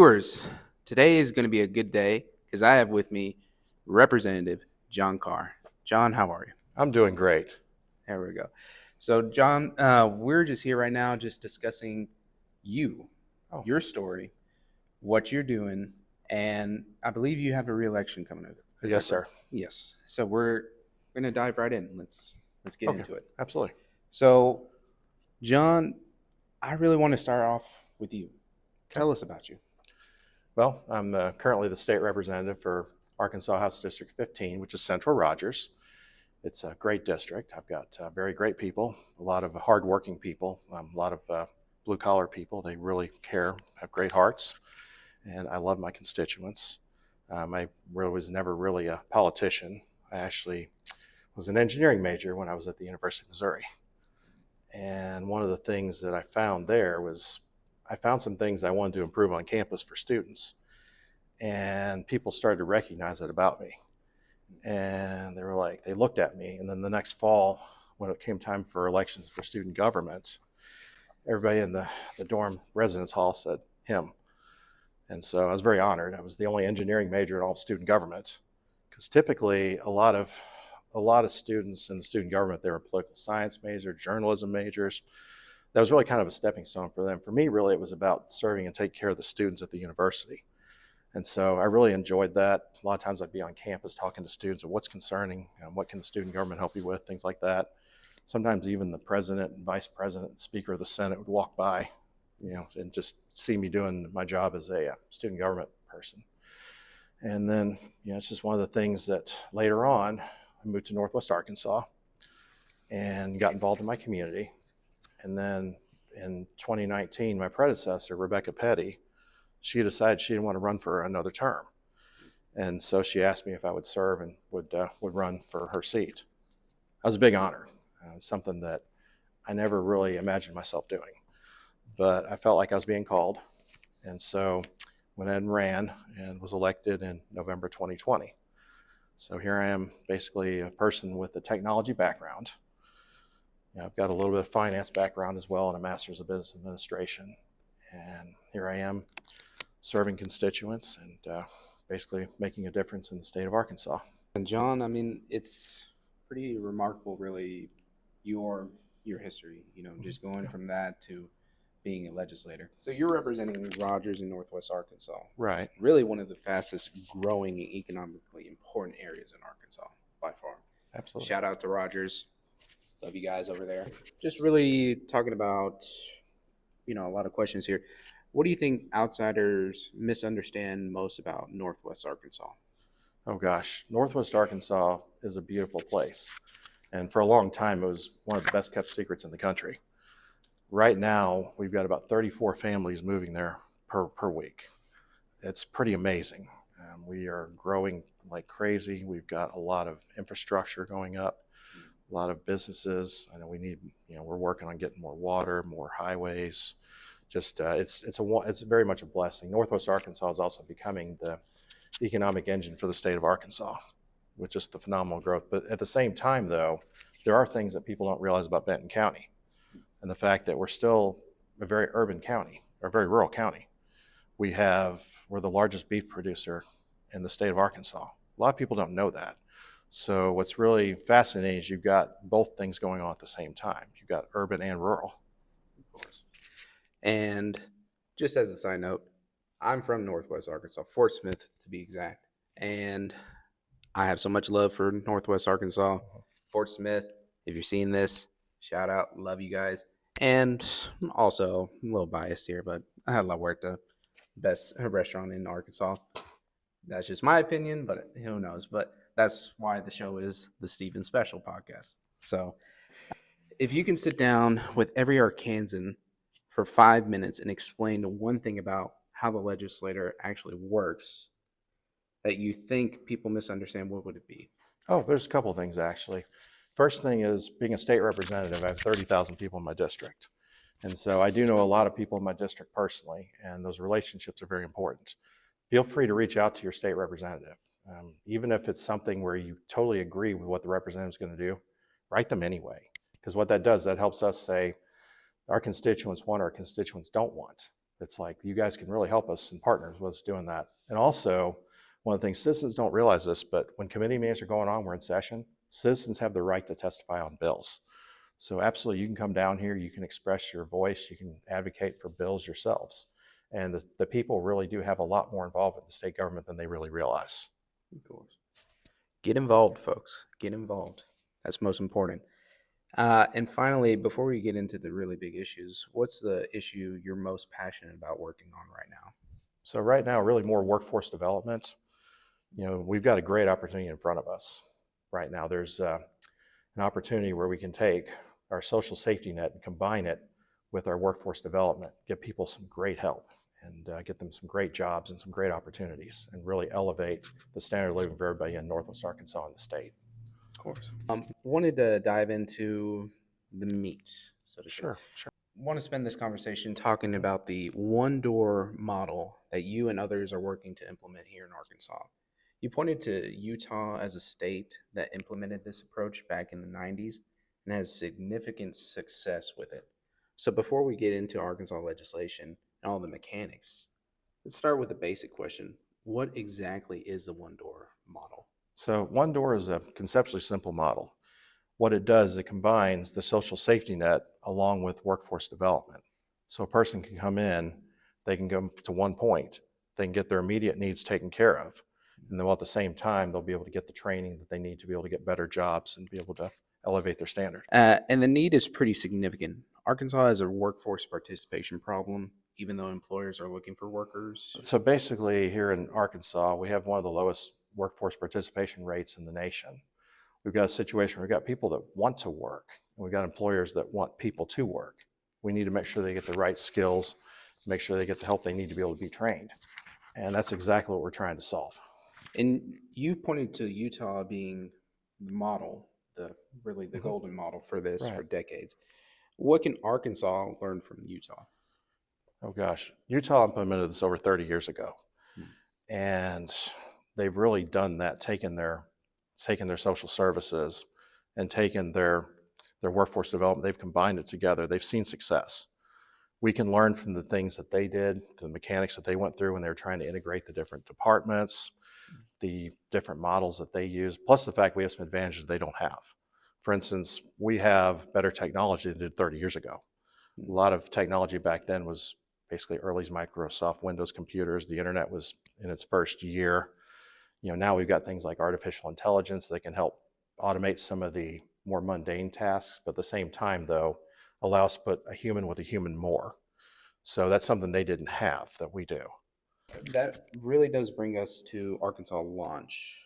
Viewers, today is going to be a good day because I have with me Representative John Carr. John, how are you? I'm doing great. There we go. So, John, we're just here right now just discussing you, Oh, your story, what you're doing, and I believe you have a re-election coming up. Is yes, that correct? sir. Yes. So we're going to dive right in. Let's get Okay, into it. absolutely. So, John, I really want to start off with you. Okay. Tell us about you. Well, I'm currently the state representative for Arkansas House District 15, which is Central Rogers. It's a great district. I've got very great people, a lot of hardworking people, a lot of blue collar people. They really care, have great hearts, and I love my constituents. I really was never really a politician. I actually was an engineering major when I was at the University of Missouri. And one of the things that I found there was I found some things I wanted to improve on campus for students. And people started to recognize that about me. And they were like, they looked at me. And then the next fall, when it came time for elections for student government, everybody in the dorm residence hall said, him. And so I was very honored. I was the only engineering major in all of student government. Because typically a lot of students in the student government, they were political science majors, journalism majors. That was really kind of a stepping stone for them. For me, really, it was about serving and taking care of the students at the university. And so I really enjoyed that. A lot of times I'd be on campus talking to students of what's concerning, what can the student government help you with, things like that. Sometimes even the president and vice president and speaker of the Senate would walk by, and just see me doing my job as a student government person. And then, it's just one of the things that later on, I moved to Northwest Arkansas and got involved in my community. And then in 2019, my predecessor, Rebecca Petty, she decided she didn't want to run for another term. And so she asked me if I would serve and would run for her seat. That was a big honor, something that I never really imagined myself doing. But I felt like I was being called. And so went ahead and ran and was elected in November 2020. So here I am, basically a person with a technology background. I've got a little bit of finance background as well and a master's of business administration. And here I am serving constituents and basically making a difference in the state of Arkansas. And John, I mean, it's pretty remarkable, really, your history. Just going Yeah. from that to being a legislator. So you're representing Rogers in Northwest Arkansas, Right. really one of the fastest growing and economically important areas in Arkansas by far. Absolutely. Shout out to Rogers. Love you guys over there. Just really talking about, a lot of questions here. What do you think outsiders misunderstand most about Northwest Arkansas? Oh gosh, Northwest Arkansas is a beautiful place. And for a long time, it was one of the best kept secrets in the country. Right now, we've got about 34 families moving there per week. It's pretty amazing. We are growing like crazy. We've got a lot of infrastructure going up, a lot of businesses. I know we need, we're working on getting more water, more highways. Just it's very much a blessing. Northwest Arkansas is also becoming the economic engine for the state of Arkansas, with just the phenomenal growth. But at the same time, though, there are things that people don't realize about Benton County, and the fact that we're still a very urban county or a very rural county. We're the largest beef producer in the state of Arkansas. A lot of people don't know that. So what's really fascinating is you've got both things going on at the same time. You've got urban and rural. Of course. And just as a side note, I'm from Northwest Arkansas, Fort Smith to be exact. And I have so much love for Northwest Arkansas, Fort Smith. If you're seeing this, shout out, love you guys. And also, I'm a little biased here, but I love at the best restaurant in Arkansas. That's just my opinion, but who knows? But that's why the show is the Steven Special podcast. So if you can sit down with every Arkansan for 5 minutes and explain one thing about how the legislator actually works that you think people misunderstand, what would it be? Oh, there's a couple of things actually. First thing is being a state representative, I have 30,000 people in my district. And so I do know a lot of people in my district personally, and those relationships are very important. Feel free to reach out to your state representative. Even if it's something where you totally agree with what the representative is going to do, write them anyway. Because what that does, that helps us say our constituents want, our constituents don't want. It's like, you guys can really help us and partners with us doing that. And also, one of the things citizens don't realize this, but when committee meetings are going on, we're in session, citizens have the right to testify on bills. So absolutely, you can come down here, you can express your voice, you can advocate for bills yourselves. And the people really do have a lot more involved with the state government than they really realize. Of course. Get involved, folks. Get involved. That's most important. And finally, before we get into the really big issues, what's the issue you're most passionate about working on right now? So right now, really more workforce development. We've got a great opportunity in front of us right now. There's an opportunity where we can take our social safety net and combine it with our workforce development, give people some great help, and get them some great jobs and some great opportunities, and really elevate the standard of living for everybody in Northwest Arkansas and the state. Of course. Wanted to dive into the meat, so to speak. Sure, sure. Want to spend this conversation talking about the one door model that you and others are working to implement here in Arkansas. You pointed to Utah as a state that implemented this approach back in the 90s and has significant success with it. So, before we get into Arkansas legislation and all the mechanics, let's start with the basic question. What exactly is the one door model? So one door is a conceptually simple model. What it does is it combines the social safety net along with workforce development. So a person can come in, they can go to one point, they can get their immediate needs taken care of. And then at the same time, they'll be able to get the training that they need to be able to get better jobs and be able to elevate their standard. And the need is pretty significant. Arkansas has a workforce participation problem, even though employers are looking for workers. So basically, here in Arkansas, we have one of the lowest workforce participation rates in the nation. We've got a situation where we've got people that want to work, and we've got employers that want people to work. We need to make sure they get the right skills, make sure they get the help they need to be able to be trained. And that's exactly what we're trying to solve. And you pointed to Utah being the model, the golden model for this for Right. decades. What can Arkansas learn from Utah? Oh gosh, Utah implemented this over 30 years ago, and they've really done that, taken their social services and taken their workforce development. They've combined it together. They've seen success. We can learn from the things that they did, the mechanics that they went through when they were trying to integrate the different departments, the different models that they use, plus the fact we have some advantages they don't have. For instance, we have better technology than did 30 years ago. A lot of technology back then was basically early Microsoft Windows computers. The internet was in its first year. Now we've got things like artificial intelligence that can help automate some of the more mundane tasks, but at the same time, though, allow us to put a human with a human more. So that's something they didn't have that we do. That really does bring us to Arkansas launch,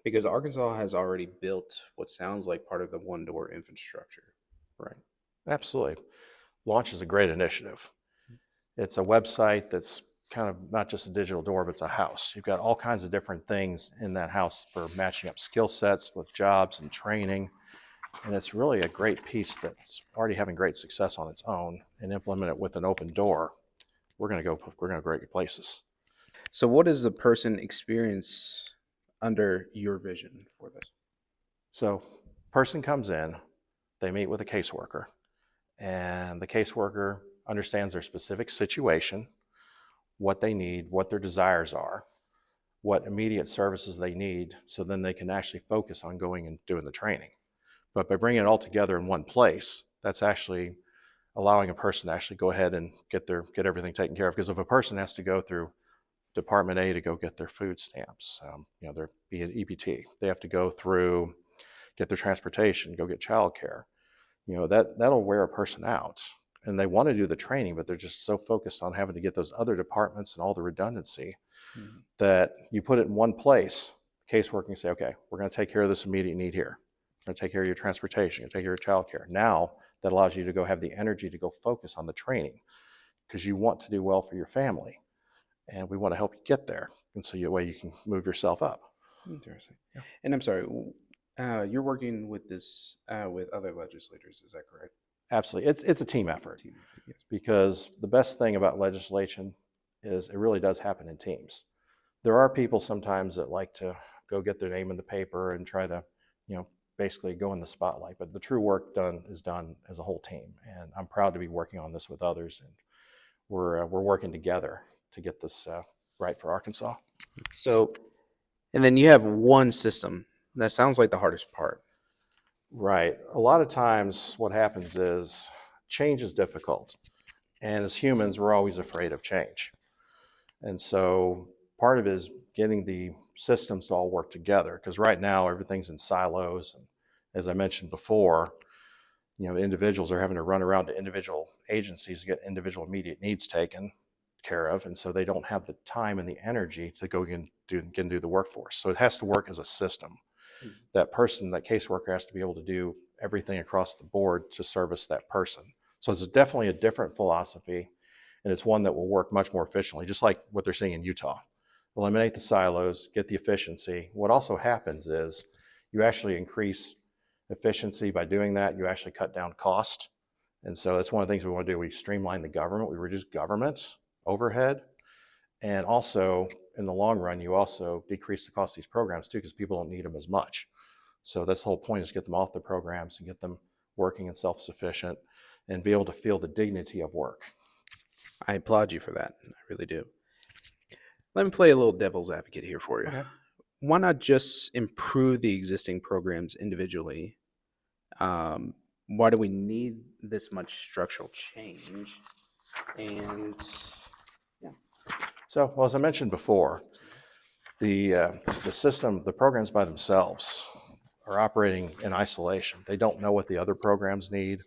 because Arkansas has already built what sounds like part of the one door infrastructure, right? Absolutely. Launch is a great initiative. It's a website that's kind of not just a digital door, but it's a house. You've got all kinds of different things in that house for matching up skill sets with jobs and training. And it's really a great piece that's already having great success on its own, and implement it with an open door. We're going to go great places. So, what does the person experience under your vision for this? So, person comes in, they meet with a caseworker, and the caseworker understands their specific situation, what they need, what their desires are, what immediate services they need, so then they can actually focus on going and doing the training. But by bringing it all together in one place, that's actually allowing a person to actually go ahead and get everything taken care of. Because if a person has to go through Department A to go get their food stamps, their be an EBT, they have to go through, get their transportation, go get childcare. That'll wear a person out. And they want to do the training, but they're just so focused on having to get those other departments and all the redundancy that you put it in one place. Caseworker can say, okay, we're going to take care of this immediate need here. We're going to take care of your transportation, we're going to take care of your childcare. Now that allows you to go have the energy to go focus on the training, because you want to do well for your family, and we want to help you get there. And so that way you can move yourself up. Interesting. Yeah. And I'm sorry, you're working with this with other legislators, is that correct? Absolutely. It's a team effort, Yes. because the best thing about legislation is it really does happen in teams. There are people sometimes that like to go get their name in the paper and try to, basically go in the spotlight, but the true work is done as a whole team. And I'm proud to be working on this with others. And we're working together to get this right for Arkansas. So, and then you have one system. That sounds like the hardest part. Right. A lot of times, what happens is change is difficult, and as humans, we're always afraid of change. And so part of it is getting the systems to all work together because right now everything's in silos. And as I mentioned before, individuals are having to run around to individual agencies to get individual immediate needs taken care of. And so they don't have the time and the energy to go and do the workforce. So it has to work as a system. That person, that caseworker has to be able to do everything across the board to service that person. So it's definitely a different philosophy, and it's one that will work much more efficiently, just like what they're seeing in Utah. Eliminate the silos, get the efficiency. What also happens is you actually increase efficiency by doing that. You actually cut down cost. And so that's one of the things we want to do. We streamline the government, we reduce government's overhead. And also, in the long run, you also decrease the cost of these programs too, because people don't need them as much. So that's the whole point, is get them off the programs and get them working and self-sufficient and be able to feel the dignity of work. I applaud you for that. I really do. Let me play a little devil's advocate here for you. Okay. Why not just improve the existing programs individually? Why do we need this much structural change? And yeah. So, well, as I mentioned before, the system, the programs by themselves are operating in isolation. They don't know what the other programs need.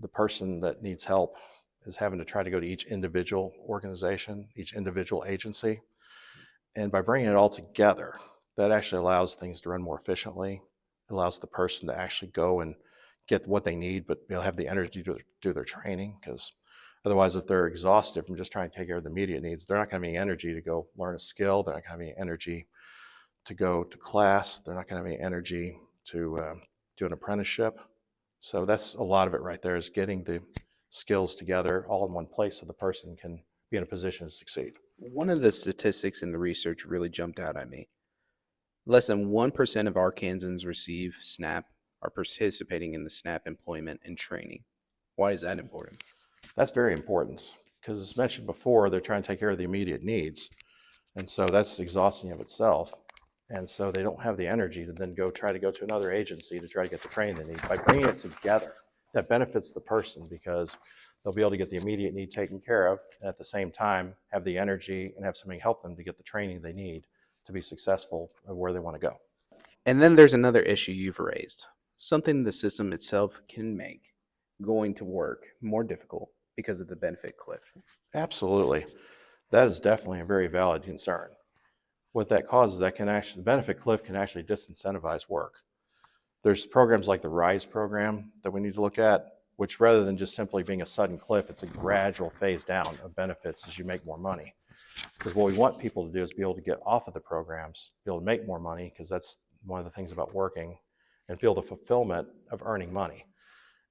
The person that needs help is having to try to go to each individual organization, each individual agency. And by bringing it all together, that actually allows things to run more efficiently. It allows the person to actually go and get what they need, but they'll have the energy to do their training, because otherwise, if they're exhausted from just trying to take care of the immediate needs, they're not going to have any energy to go learn a skill. They're not going to have any energy to go to class. They're not going to have any energy to do an apprenticeship. So that's a lot of it right there, is getting the skills together all in one place so the person can be in a position to succeed. One of the statistics in the research really jumped out at me. Less than 1% of Arkansans receive SNAP, are participating in the SNAP employment and training. Why is that important? That's very important because, as mentioned before, they're trying to take care of the immediate needs. And so that's exhausting of itself. And so they don't have the energy to then try to go to another agency to try to get the training they need. By bringing it together, that benefits the person because they'll be able to get the immediate need taken care of, and at the same time have the energy and have somebody help them to get the training they need to be successful where they want to go. And then there's another issue you've raised, something the system itself can make going to work more difficult because of the benefit cliff. Absolutely. That is definitely a very valid concern. What that causes, that can actually, the benefit cliff can actually disincentivize work. There's programs like the RISE program that we need to look at, which rather than just simply being a sudden cliff, it's a gradual phase down of benefits as you make more money. Because what we want people to do is be able to get off of the programs, be able to make more money, because that's one of the things about working, and feel the fulfillment of earning money.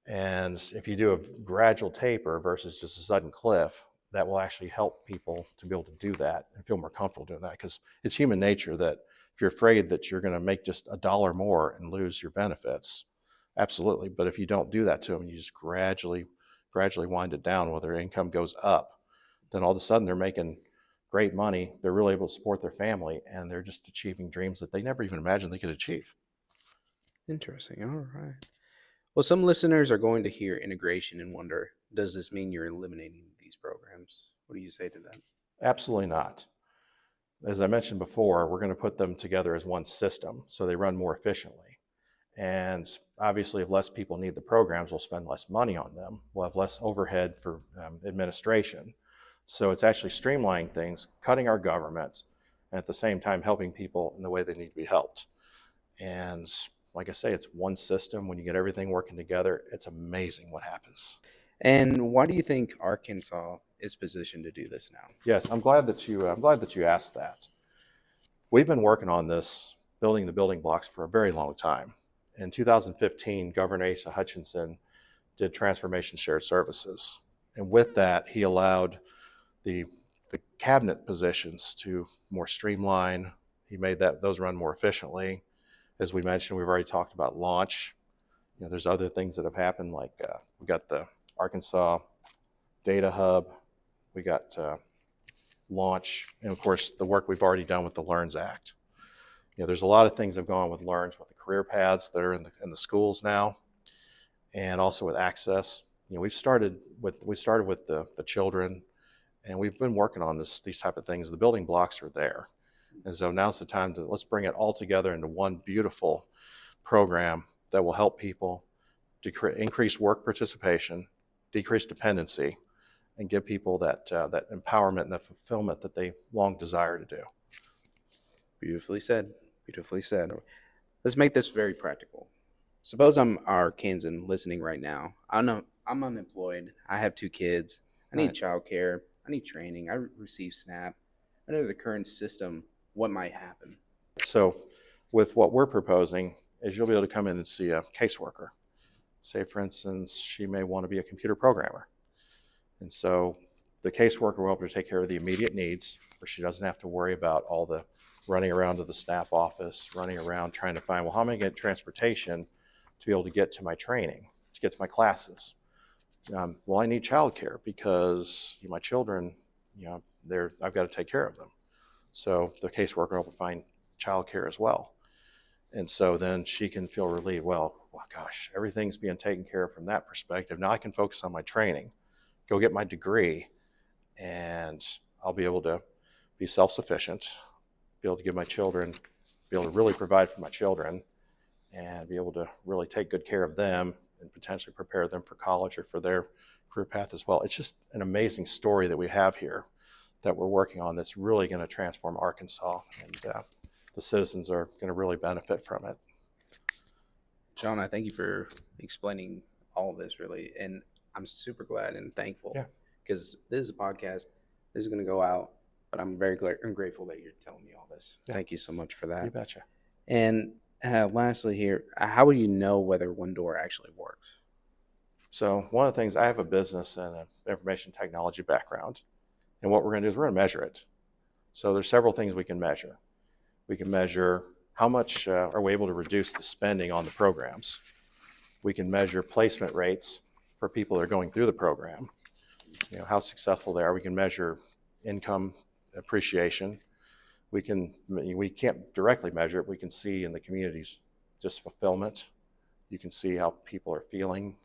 And if you do a gradual taper versus just a sudden cliff, that will actually help people to be able to do that and feel more comfortable doing that, because it's human nature that if you're afraid that you're going to make just a dollar more and lose your benefits, absolutely. But if you don't do that to them, you just gradually wind it down while their income goes up, then all of a sudden they're making great money. They're really able to support their family, and they're just achieving dreams that they never even imagined they could achieve. Interesting. All right. Well, some listeners are going to hear integration and wonder, does this mean you're eliminating these programs? What do you say to that? Absolutely not. As I mentioned before, we're going to put them together as one system so they run more efficiently. And obviously, if less people need the programs, we'll spend less money on them. We'll have less overhead for administration. So it's actually streamlining things, cutting our governments, and at the same time helping people in the way they need to be helped. And like I say, it's one system. When you get everything working together, it's amazing what happens. And why do you think Arkansas is positioned to do this now? Yes, I'm glad that you asked that. We've been working on this, building the building blocks for a very long time. In 2015, Governor Asa Hutchinson did transformation shared services. And with that, he allowed the cabinet positions to more streamline. He made those run more efficiently. As we mentioned, we've already talked about launch. There's other things that have happened, like we got the Arkansas Data Hub. We got launch, and of course, the work we've already done with the LEARNS Act. There's a lot of things that have gone with LEARNS, with the career paths that are in the schools now, and also with access. We started with the children, and we've been working on these type of things. The building blocks are there, and so now's the time to let's bring it all together into one beautiful program that will help people increase work participation, decrease dependency, and give people that empowerment and the fulfillment that they long desire to do. Beautifully said. Beautifully said. Let's make this very practical. Suppose I'm Arkansan listening right now. I'm unemployed. I have 2 kids. I need Right. childcare. I need training. I receive SNAP. Under the current system, what might happen? So with what we're proposing is you'll be able to come in and see a caseworker. Say, for instance, she may want to be a computer programmer. And so the caseworker will help her take care of the immediate needs, where she doesn't have to worry about all the running around to the staff office, running around trying to find, well, how am I going to get transportation to be able to get to my training, to get to my classes? Well, I need childcare because my children, I've got to take care of them. So the caseworker will find childcare as well. And so then she can feel relieved. Well, gosh, everything's being taken care of from that perspective. Now I can focus on my training, go get my degree, and I'll be able to be self-sufficient, be able to give my children, be able to really provide for my children, and be able to really take good care of them and potentially prepare them for college or for their career path as well. It's just an amazing story that we have here that we're working on that's really going to transform Arkansas, and the citizens are going to really benefit from it. John, I thank you for explaining all of this, really. And I'm super glad and thankful because this is a podcast. This is going to go out, but I'm very glad and grateful that you're telling me all this. Yeah. Thank you so much for that. You betcha. And lastly here, how will you know whether one door actually works? So one of the things, I have a business and an information technology background, and what we're going to do is we're going to measure it. So there's several things we can measure. We can measure how much are we able to reduce the spending on the programs. We can measure placement rates for people that are going through the program, how successful they are. We can measure income appreciation. We can't directly measure it. We can see in the communities just fulfillment. You can see how people are feeling,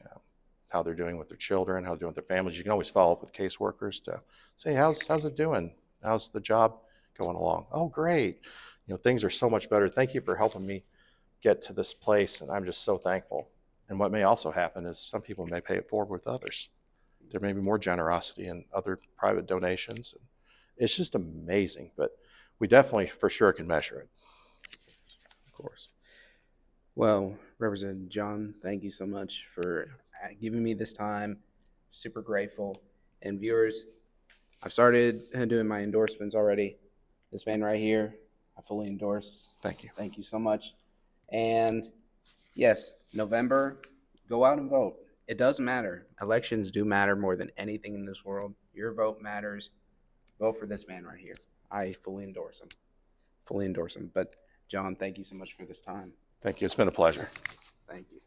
how they're doing with their children, how they're doing with their families. You can always follow up with caseworkers to say, how's it doing? How's the job going along? Oh, great. Things are so much better. Thank you for helping me get to this place, and I'm just so thankful. And what may also happen is some people may pay it forward with others. There may be more generosity and other private donations. It's just amazing, but we definitely for sure can measure it. Of course. Well, Representative John, thank you so much for giving me this time. Super grateful. And viewers, I've started doing my endorsements already. This man right here, I fully endorse. Thank you. Thank you so much. And yes, November, go out and vote. It does matter. Elections do matter more than anything in this world. Your vote matters. Vote for this man right here. I fully endorse him. Fully endorse him. But John, thank you so much for this time. Thank you. It's been a pleasure. Thank you.